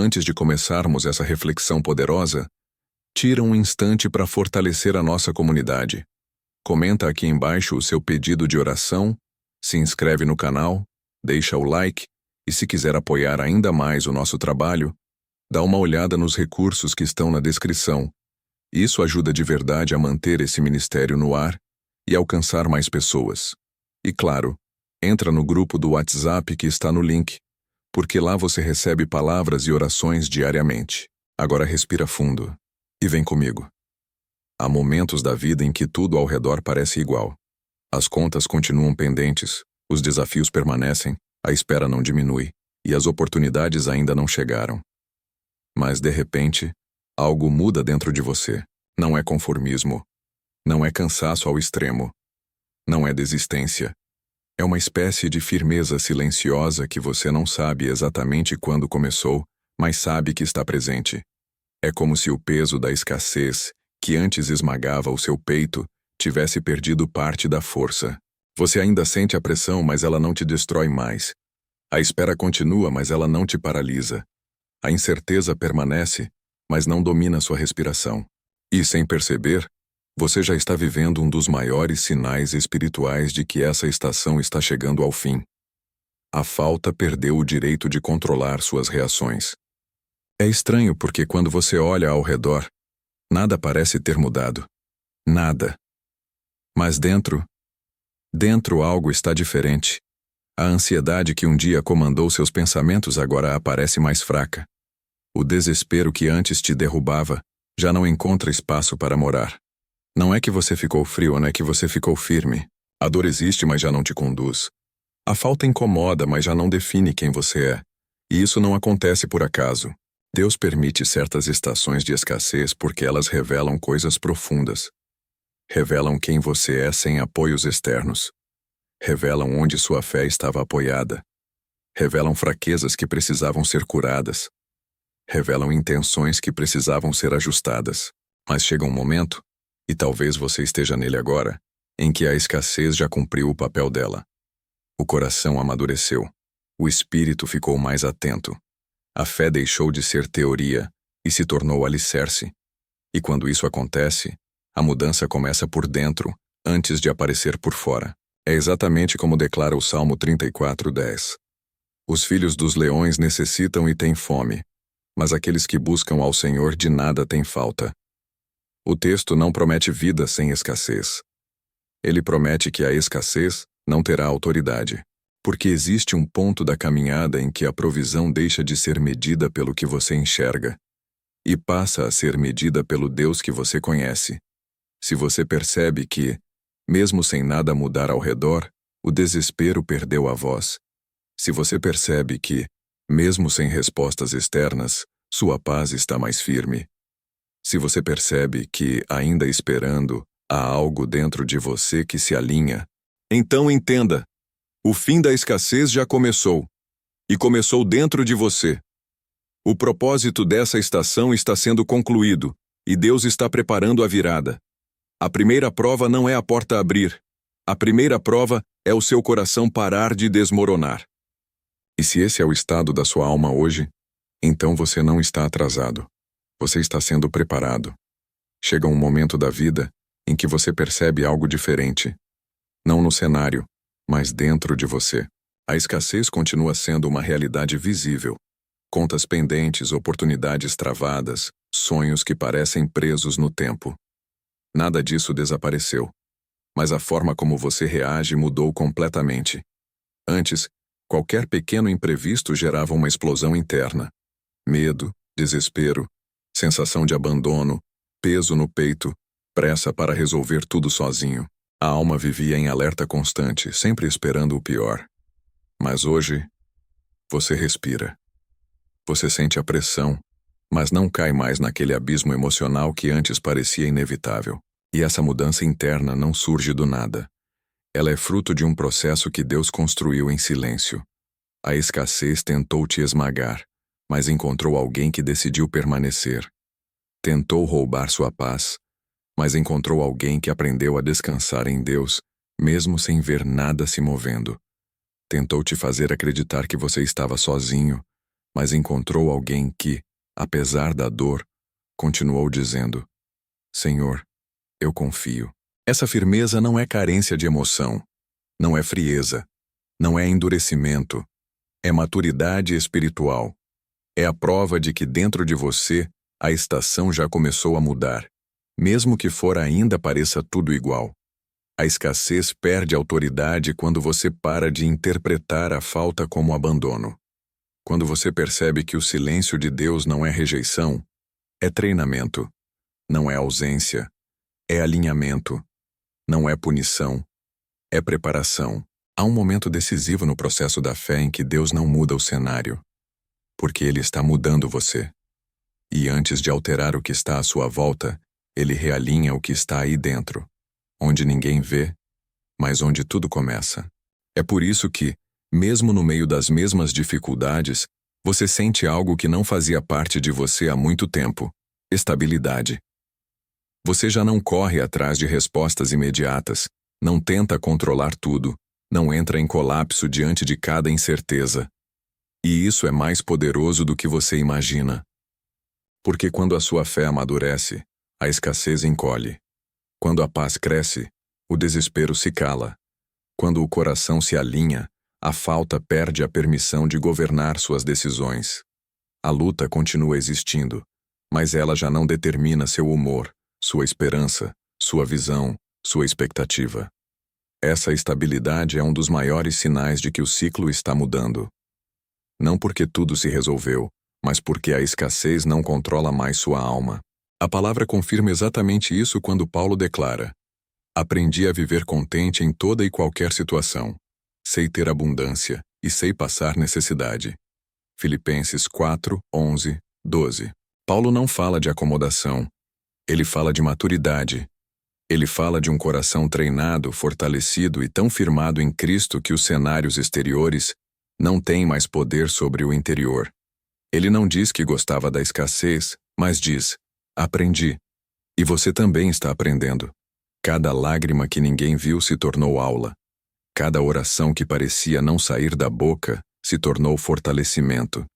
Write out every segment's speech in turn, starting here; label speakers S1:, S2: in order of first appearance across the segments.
S1: Antes de começarmos essa reflexão poderosa, tira um instante para fortalecer a nossa comunidade. Comenta aqui embaixo o seu pedido de oração, se inscreve no canal, deixa o like e se quiser apoiar ainda mais o nosso trabalho, dá uma olhada nos recursos que estão na descrição. Isso ajuda de verdade a manter esse ministério no ar e alcançar mais pessoas. E claro, entra no grupo do WhatsApp que está no link, porque lá você recebe palavras e orações diariamente. Agora respira fundo e vem comigo. Há momentos da vida em que tudo ao redor parece igual. As contas continuam pendentes, os desafios permanecem, a espera não diminui e as oportunidades ainda não chegaram. Mas, de repente, algo muda dentro de você. Não é conformismo. Não é cansaço ao extremo. Não é desistência. É uma espécie de firmeza silenciosa que você não sabe exatamente quando começou, mas sabe que está presente. É como se o peso da escassez, que antes esmagava o seu peito, tivesse perdido parte da força. Você ainda sente a pressão, mas ela não te destrói mais. A espera continua, mas ela não te paralisa. A incerteza permanece, mas não domina sua respiração. E, sem perceber, você já está vivendo um dos maiores sinais espirituais de que essa estação está chegando ao fim. A falta perdeu o direito de controlar suas reações. É estranho porque quando você olha ao redor, nada parece ter mudado. Nada. Mas dentro algo está diferente. A ansiedade que um dia comandou seus pensamentos agora aparece mais fraca. O desespero que antes te derrubava já não encontra espaço para morar. Não é que você ficou frio, não é que você ficou firme. A dor existe, mas já não te conduz. A falta incomoda, mas já não define quem você é. E isso não acontece por acaso. Deus permite certas estações de escassez porque elas revelam coisas profundas. Revelam quem você é sem apoios externos. Revelam onde sua fé estava apoiada. Revelam fraquezas que precisavam ser curadas. Revelam intenções que precisavam ser ajustadas. Mas chega um momento, e talvez você esteja nele agora, em que a escassez já cumpriu o papel dela. O coração amadureceu. O espírito ficou mais atento. A fé deixou de ser teoria e se tornou alicerce. E quando isso acontece, a mudança começa por dentro, antes de aparecer por fora. É exatamente como declara o Salmo 34:10. Os filhos dos leões necessitam e têm fome, mas aqueles que buscam ao Senhor de nada têm falta. O texto não promete vida sem escassez. Ele promete que a escassez não terá autoridade, porque existe um ponto da caminhada em que a provisão deixa de ser medida pelo que você enxerga e passa a ser medida pelo Deus que você conhece. Se você percebe que, mesmo sem nada mudar ao redor, o desespero perdeu a voz. Se você percebe que, mesmo sem respostas externas, sua paz está mais firme. Se você percebe que, ainda esperando, há algo dentro de você que se alinha, então entenda, o fim da escassez já começou, e começou dentro de você. O propósito dessa estação está sendo concluído, e Deus está preparando a virada. A primeira prova não é a porta abrir. A primeira prova é o seu coração parar de desmoronar. E se esse é o estado da sua alma hoje, então você não está atrasado. Você está sendo preparado. Chega um momento da vida em que você percebe algo diferente. Não no cenário, mas dentro de você. A escassez continua sendo uma realidade visível. Contas pendentes, oportunidades travadas, sonhos que parecem presos no tempo. Nada disso desapareceu. Mas a forma como você reage mudou completamente. Antes, qualquer pequeno imprevisto gerava uma explosão interna. Medo, desespero, sensação de abandono, peso no peito, pressa para resolver tudo sozinho. A alma vivia em alerta constante, sempre esperando o pior. Mas hoje, você respira. Você sente a pressão, mas não cai mais naquele abismo emocional que antes parecia inevitável. E essa mudança interna não surge do nada. Ela é fruto de um processo que Deus construiu em silêncio. A escassez tentou te esmagar, mas encontrou alguém que decidiu permanecer. Tentou roubar sua paz, mas encontrou alguém que aprendeu a descansar em Deus, mesmo sem ver nada se movendo. Tentou te fazer acreditar que você estava sozinho, mas encontrou alguém que, apesar da dor, continuou dizendo: Senhor, eu confio. Essa firmeza não é carência de emoção, não é frieza, não é endurecimento, é maturidade espiritual. É a prova de que dentro de você a estação já começou a mudar, mesmo que fora ainda pareça tudo igual. A escassez perde autoridade quando você para de interpretar a falta como abandono. Quando você percebe que o silêncio de Deus não é rejeição, é treinamento, não é ausência, é alinhamento, não é punição, é preparação. Há um momento decisivo no processo da fé em que Deus não muda o cenário, porque Ele está mudando você. E antes de alterar o que está à sua volta, Ele realinha o que está aí dentro, onde ninguém vê, mas onde tudo começa. É por isso que, mesmo no meio das mesmas dificuldades, você sente algo que não fazia parte de você há muito tempo: estabilidade. Você já não corre atrás de respostas imediatas, não tenta controlar tudo, não entra em colapso diante de cada incerteza. E isso é mais poderoso do que você imagina. Porque quando a sua fé amadurece, a escassez encolhe. Quando a paz cresce, o desespero se cala. Quando o coração se alinha, a falta perde a permissão de governar suas decisões. A luta continua existindo, mas ela já não determina seu humor, sua esperança, sua visão, sua expectativa. Essa estabilidade é um dos maiores sinais de que o ciclo está mudando. Não porque tudo se resolveu, mas porque a escassez não controla mais sua alma. A palavra confirma exatamente isso quando Paulo declara: Aprendi a viver contente em toda e qualquer situação. Sei ter abundância e sei passar necessidade. Filipenses 4, 11, 12. Paulo não fala de acomodação. Ele fala de maturidade. Ele fala de um coração treinado, fortalecido e tão firmado em Cristo que os cenários exteriores não têm mais poder sobre o interior. Ele não diz que gostava da escassez, mas diz: aprendi. E você também está aprendendo. Cada lágrima que ninguém viu se tornou aula. Cada oração que parecia não sair da boca se tornou fortalecimento.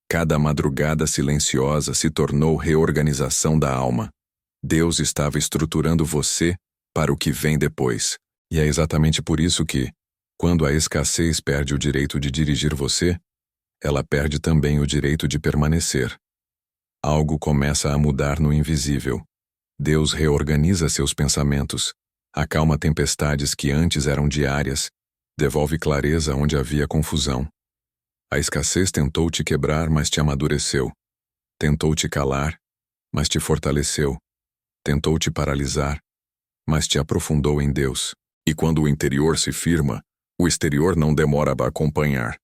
S1: Cada madrugada silenciosa se tornou reorganização da alma. Deus estava estruturando você para o que vem depois. E é exatamente por isso que, quando a escassez perde o direito de dirigir você, ela perde também o direito de permanecer. Algo começa a mudar no invisível. Deus reorganiza seus pensamentos, acalma tempestades que antes eram diárias, devolve clareza onde havia confusão. A escassez tentou te quebrar, mas te amadureceu. Tentou te calar, mas te fortaleceu. Tentou te paralisar, mas te aprofundou em Deus. E quando o interior se firma, o exterior não demora a acompanhar.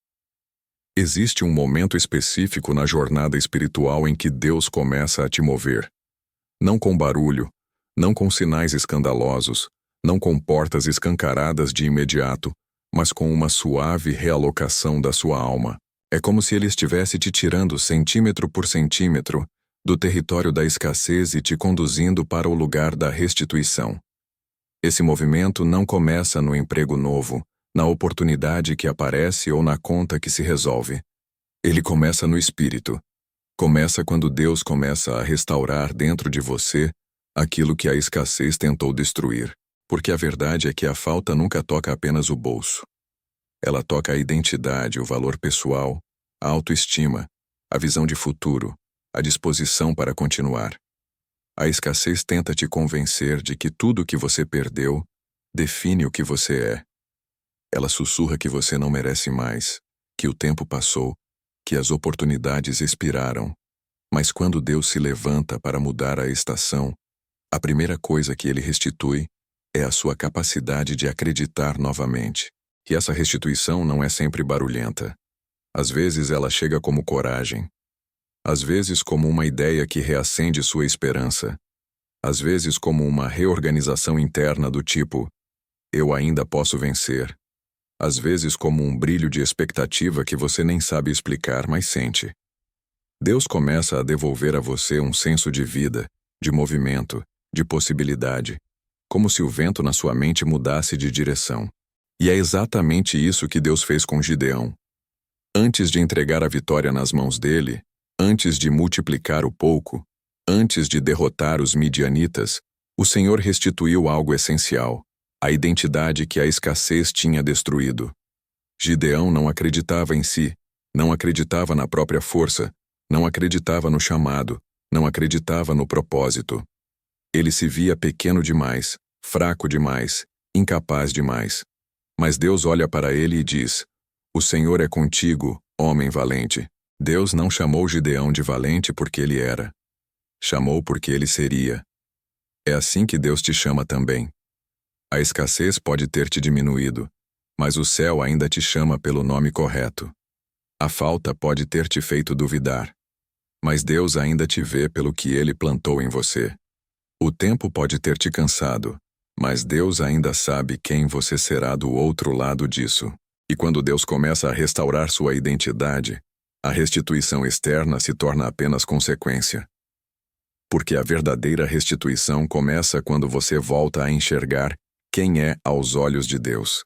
S1: Existe um momento específico na jornada espiritual em que Deus começa a te mover. Não com barulho, não com sinais escandalosos, não com portas escancaradas de imediato, mas com uma suave realocação da sua alma. É como se Ele estivesse te tirando centímetro por centímetro do território da escassez e te conduzindo para o lugar da restituição. Esse movimento não começa no emprego novo, na oportunidade que aparece ou na conta que se resolve. Ele começa no espírito. Começa quando Deus começa a restaurar dentro de você aquilo que a escassez tentou destruir. Porque a verdade é que a falta nunca toca apenas o bolso. Ela toca a identidade, o valor pessoal, a autoestima, a visão de futuro, a disposição para continuar. A escassez tenta te convencer de que tudo o que você perdeu define o que você é. Ela sussurra que você não merece mais, que o tempo passou, que as oportunidades expiraram. Mas quando Deus se levanta para mudar a estação, a primeira coisa que Ele restitui é a sua capacidade de acreditar novamente. E essa restituição não é sempre barulhenta. Às vezes ela chega como coragem. Às vezes como uma ideia que reacende sua esperança. Às vezes como uma reorganização interna do tipo: eu ainda posso vencer. Às vezes como um brilho de expectativa que você nem sabe explicar, mas sente. Deus começa a devolver a você um senso de vida, de movimento, de possibilidade, como se o vento na sua mente mudasse de direção. E é exatamente isso que Deus fez com Gideão. Antes de entregar a vitória nas mãos dele, antes de multiplicar o pouco, antes de derrotar os midianitas, o Senhor restituiu algo essencial, a identidade que a escassez tinha destruído. Gideão não acreditava em si, não acreditava na própria força, não acreditava no chamado, não acreditava no propósito. Ele se via pequeno demais, fraco demais, incapaz demais. Mas Deus olha para ele e diz: "O Senhor é contigo, homem valente." Deus não chamou Gideão de valente porque ele era. Chamou porque ele seria. É assim que Deus te chama também. A escassez pode ter te diminuído, mas o céu ainda te chama pelo nome correto. A falta pode ter te feito duvidar, mas Deus ainda te vê pelo que Ele plantou em você. O tempo pode ter te cansado, mas Deus ainda sabe quem você será do outro lado disso. E quando Deus começa a restaurar sua identidade, a restituição externa se torna apenas consequência. Porque a verdadeira restituição começa quando você volta a enxergar quem é aos olhos de Deus,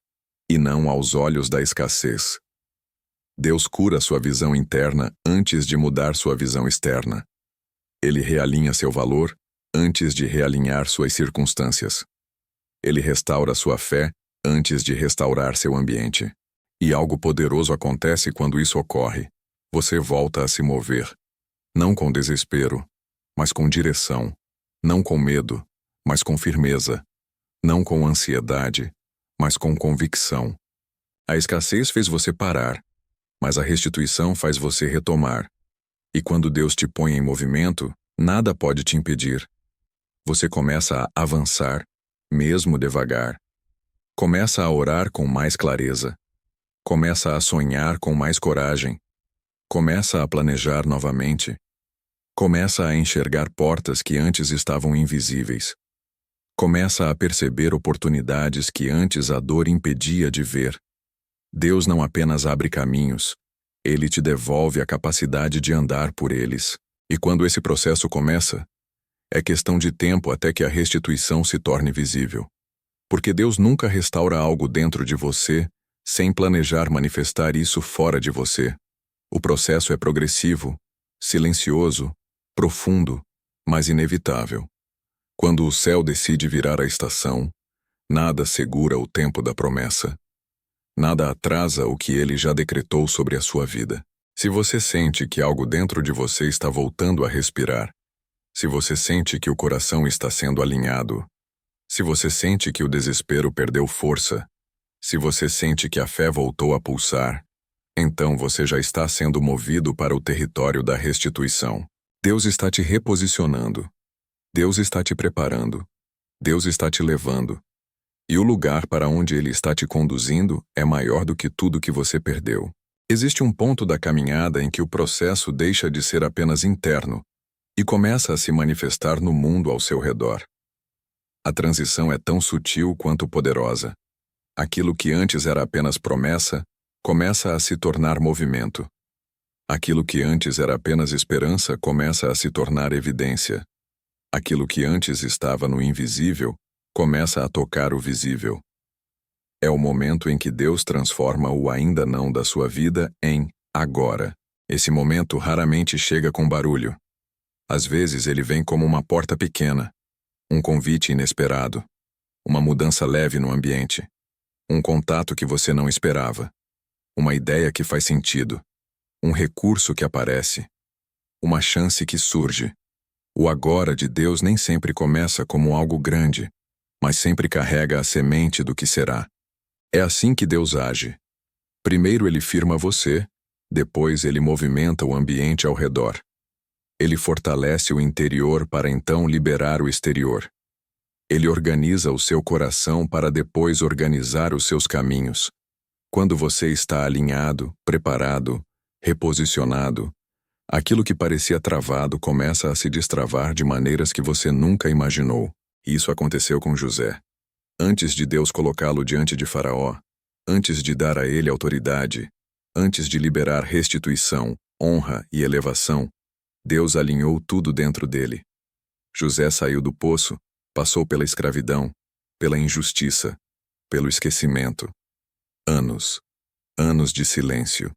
S1: e não aos olhos da escassez. Deus cura sua visão interna antes de mudar sua visão externa. Ele realinha seu valor antes de realinhar suas circunstâncias. Ele restaura sua fé antes de restaurar seu ambiente. E algo poderoso acontece quando isso ocorre. Você volta a se mover, não com desespero, mas com direção, não com medo, mas com firmeza, não com ansiedade, mas com convicção. A escassez fez você parar, mas a restituição faz você retomar. E quando Deus te põe em movimento, nada pode te impedir. Você começa a avançar, mesmo devagar. Começa a orar com mais clareza. Começa a sonhar com mais coragem. Começa a planejar novamente. Começa a enxergar portas que antes estavam invisíveis. Começa a perceber oportunidades que antes a dor impedia de ver. Deus não apenas abre caminhos, Ele te devolve a capacidade de andar por eles. E quando esse processo começa, é questão de tempo até que a restituição se torne visível. Porque Deus nunca restaura algo dentro de você sem planejar manifestar isso fora de você. O processo é progressivo, silencioso, profundo, mas inevitável. Quando o céu decide virar a estação, nada segura o tempo da promessa. Nada atrasa o que ele já decretou sobre a sua vida. Se você sente que algo dentro de você está voltando a respirar, se você sente que o coração está sendo alinhado, se você sente que o desespero perdeu força, se você sente que a fé voltou a pulsar, então você já está sendo movido para o território da restituição. Deus está te reposicionando. Deus está te preparando. Deus está te levando. E o lugar para onde Ele está te conduzindo é maior do que tudo que você perdeu. Existe um ponto da caminhada em que o processo deixa de ser apenas interno e começa a se manifestar no mundo ao seu redor. A transição é tão sutil quanto poderosa. Aquilo que antes era apenas promessa começa a se tornar movimento. Aquilo que antes era apenas esperança começa a se tornar evidência. Aquilo que antes estava no invisível começa a tocar o visível. É o momento em que Deus transforma o ainda não da sua vida em agora. Esse momento raramente chega com barulho. Às vezes ele vem como uma porta pequena, um convite inesperado, uma mudança leve no ambiente, um contato que você não esperava, uma ideia que faz sentido, um recurso que aparece, uma chance que surge. O agora de Deus nem sempre começa como algo grande, mas sempre carrega a semente do que será. É assim que Deus age. Primeiro ele firma você, depois ele movimenta o ambiente ao redor. Ele fortalece o interior para então liberar o exterior. Ele organiza o seu coração para depois organizar os seus caminhos. Quando você está alinhado, preparado, reposicionado, aquilo que parecia travado começa a se destravar de maneiras que você nunca imaginou. Isso aconteceu com José. Antes de Deus colocá-lo diante de Faraó, antes de dar a ele autoridade, antes de liberar restituição, honra e elevação, Deus alinhou tudo dentro dele. José saiu do poço, passou pela escravidão, pela injustiça, pelo esquecimento. Anos de silêncio.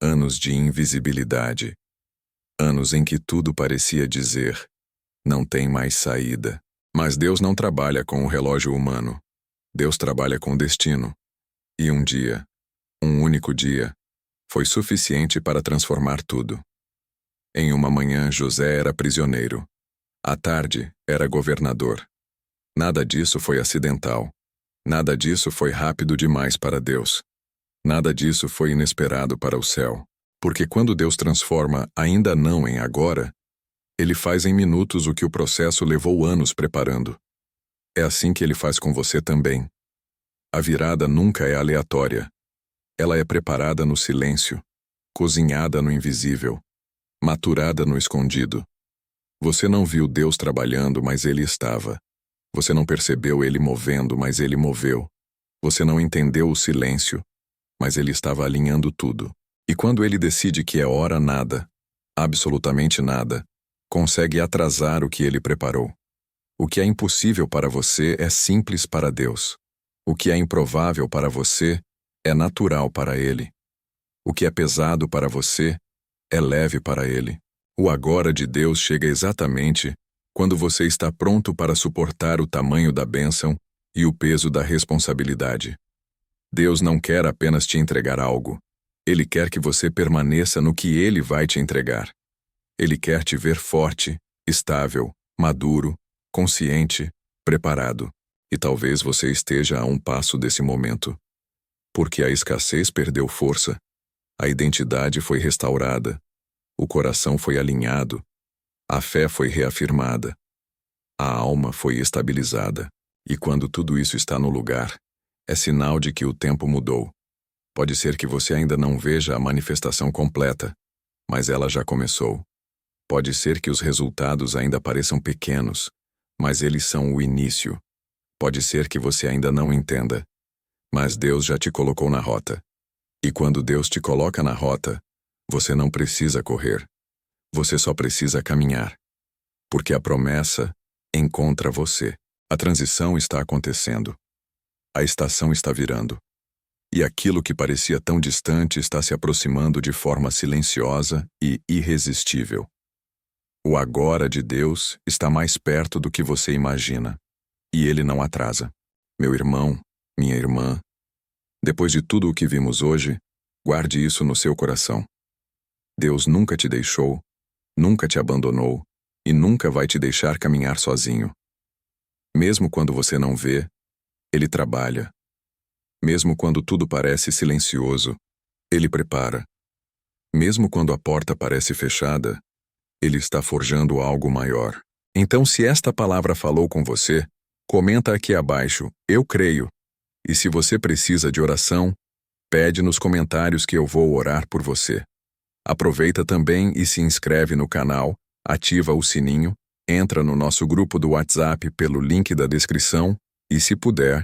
S1: Anos de invisibilidade. Anos em que tudo parecia dizer: não tem mais saída. Mas Deus não trabalha com o relógio humano. Deus trabalha com destino. E um dia, um único dia, foi suficiente para transformar tudo. Em uma manhã, José era prisioneiro. À tarde, era governador. Nada disso foi acidental. Nada disso foi rápido demais para Deus. Nada disso foi inesperado para o céu. Porque quando Deus transforma ainda não em agora, Ele faz em minutos o que o processo levou anos preparando. É assim que Ele faz com você também. A virada nunca é aleatória. Ela é preparada no silêncio, cozinhada no invisível, maturada no escondido. Você não viu Deus trabalhando, mas Ele estava. Você não percebeu Ele movendo, mas Ele moveu. Você não entendeu o silêncio, mas Ele estava alinhando tudo. E quando Ele decide que é hora, nada, absolutamente nada, consegue atrasar o que Ele preparou. O que é impossível para você é simples para Deus. O que é improvável para você é natural para Ele. O que é pesado para você é leve para Ele. O agora de Deus chega exatamente quando você está pronto para suportar o tamanho da bênção e o peso da responsabilidade. Deus não quer apenas te entregar algo. Ele quer que você permaneça no que Ele vai te entregar. Ele quer te ver forte, estável, maduro, consciente, preparado. E talvez você esteja a um passo desse momento. Porque a escassez perdeu força, a identidade foi restaurada, o coração foi alinhado, a fé foi reafirmada, a alma foi estabilizada. E quando tudo isso está no lugar, é sinal de que o tempo mudou. Pode ser que você ainda não veja a manifestação completa, mas ela já começou. Pode ser que os resultados ainda pareçam pequenos, mas eles são o início. Pode ser que você ainda não entenda, mas Deus já te colocou na rota. E quando Deus te coloca na rota, você não precisa correr. Você só precisa caminhar. Porque a promessa encontra você. A transição está acontecendo. A estação está virando. E aquilo que parecia tão distante está se aproximando de forma silenciosa e irresistível. O agora de Deus está mais perto do que você imagina. E Ele não atrasa. Meu irmão, minha irmã, depois de tudo o que vimos hoje, guarde isso no seu coração. Deus nunca te deixou, nunca te abandonou e nunca vai te deixar caminhar sozinho. Mesmo quando você não vê, Ele trabalha. Mesmo quando tudo parece silencioso, Ele prepara. Mesmo quando a porta parece fechada, Ele está forjando algo maior. Então, se esta palavra falou com você, comenta aqui abaixo, eu creio. E se você precisa de oração, pede nos comentários que eu vou orar por você. Aproveita também e se inscreve no canal, ativa o sininho, entra no nosso grupo do WhatsApp pelo link da descrição e, se puder,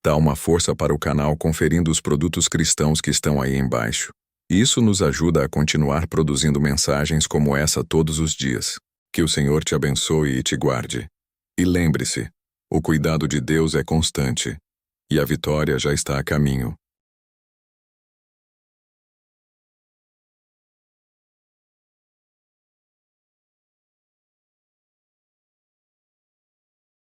S1: dá uma força para o canal conferindo os produtos cristãos que estão aí embaixo. Isso nos ajuda a continuar produzindo mensagens como essa todos os dias. Que o Senhor te abençoe e te guarde. E lembre-se, o cuidado de Deus é constante, e a vitória já está a caminho.